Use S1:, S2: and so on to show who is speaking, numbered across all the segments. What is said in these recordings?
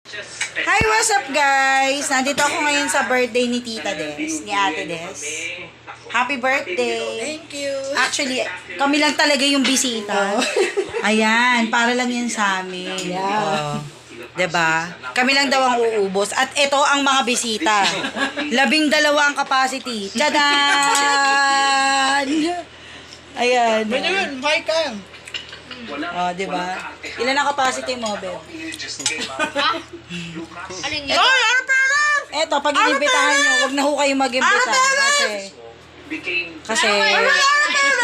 S1: Hi, what's up guys? Nandito ako ngayon sa birthday ni Tita Des, ni Ate Des. Happy birthday!
S2: Thank you.
S1: Actually, kami lang talaga yung bisita. Ayan, para lang yan sa amin.
S2: Yeah.
S1: Diba? Kami lang daw ang uubos. At ito ang mga bisita. 12 ang capacity. Tadaan! Ayan.
S2: Pwede yun, may ka.
S1: Oh, diba? Ilan ang capacity mo, Beb?
S3: Alin yun?
S1: Eto, pag inibitahan nyo, huwag na ho kayo mag-imbita. Kasi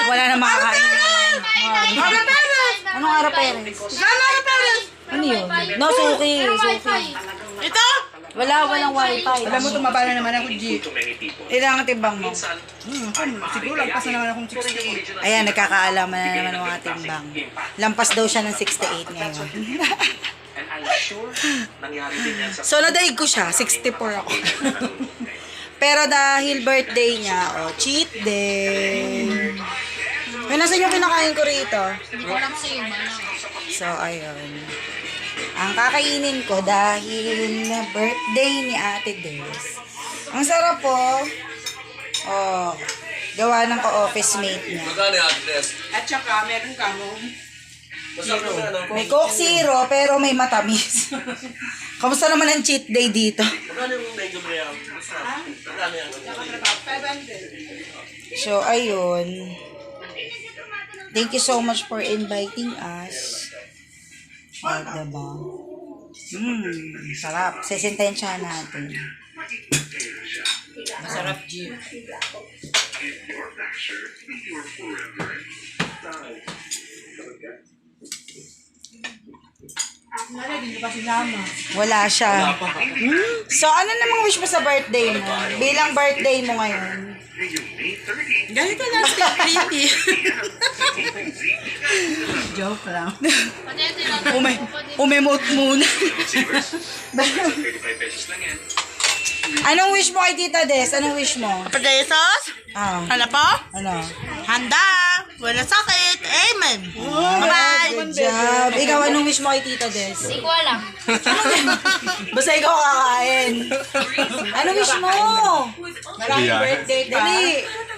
S1: wala na makakain. Anong Ara Perez? Ano yun? No, suki.
S2: Ito?
S1: Walang wifi.
S2: Alam mo, tumaba na naman ako, G.
S1: Ilang ang timbang mo?
S2: Siguro, lampas na naman akong 68.
S1: Ayan, nagkakaalaman na naman ang mga timbang. Lampas daw siya ng 68 ngayon. So, nadaig ko siya. 64 ako. Pero dahil birthday niya, cheat day. Kaya nasa yung kinakain ko rito?
S3: Hindi ko alam sa'yo, manang.
S1: So, ayun. Ang kakainin ko dahil birthday ni Ate Des. Ang sarap po. Oh, gawa ng ka-office mate niya.
S4: Magkano yung address?
S2: At saka, meron ka mo.
S1: May Coke Zero pero may matamis. Kamusta naman ang cheat day dito?
S4: Magkano yung medyo mo yan? Magkano yan?
S2: 500.
S1: So, ayun. Thank you so much for inviting us. Oh, diba? Sarap. Sesentensya natin.
S2: Masarap, G. Hindi pa sinama.
S1: Wala siya. So, ano namang wish mo sa birthday mo? Bilang birthday mo ngayon?
S2: Ganito lang, stay pretty. Joke lang.
S3: Pati ito yung
S1: Umemot muna. Anong wish mo kay Tita Des? Anong wish mo?
S2: Padesos?
S1: Ah,
S2: Hala po?
S1: ano?
S2: Handa. Wala sakit. Amen.
S1: Bye! Good job. Ikaw, anong wish mo kay Tita Des?
S3: Hindi ko alam.
S1: Basta ikaw kakain. Anong wish mo?
S2: Maraming birthday ka.
S1: Dali.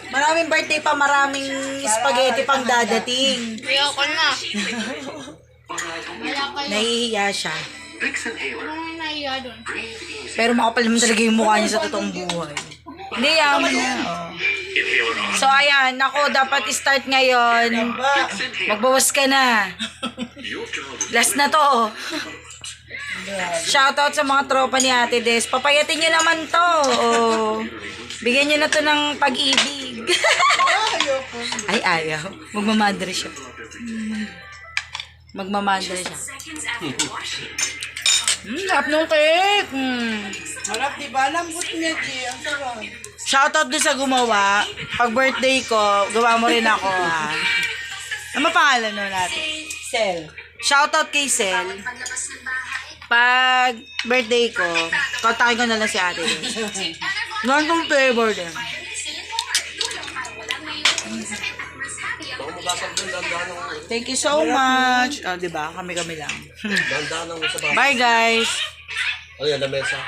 S1: Maraming birthday pa, maraming spaghetti pang dadating.
S3: Ayoko na. Wala kayo.
S1: Nahihiya siya.
S3: Anong nahiya doon?
S1: Pero makapal naman talaga yung mukha niya sa totoong buhay. Hindi, yaman na. Oh. So, ayan. Ako, dapat start ngayon. Magbawas ka na. Last na to. Shoutout sa mga tropa ni Ate Des. Papayatin nyo naman to. Oh. Bigyan nyo na to ng pag-ibig. Ay, ayaw. Magmamadre siya. Magmamadre siya. Sarap nung cake.
S2: Harap, di ba? Lambot niya, G. Ang sarap.
S1: Shoutout doon sa gumawa. Pag birthday ko, gawa mo rin ako, ha? Ano pangalan nun natin?
S2: Sel.
S1: Shoutout kay Sel. Pag birthday ko, kontakin ko na lang si Ate Des. Gantong flavor din. Thank you so much. Oh, diba? Kami lang.
S4: Dandahan ng sa bahay.
S1: Bye, guys.
S4: Ano yan, lamesa?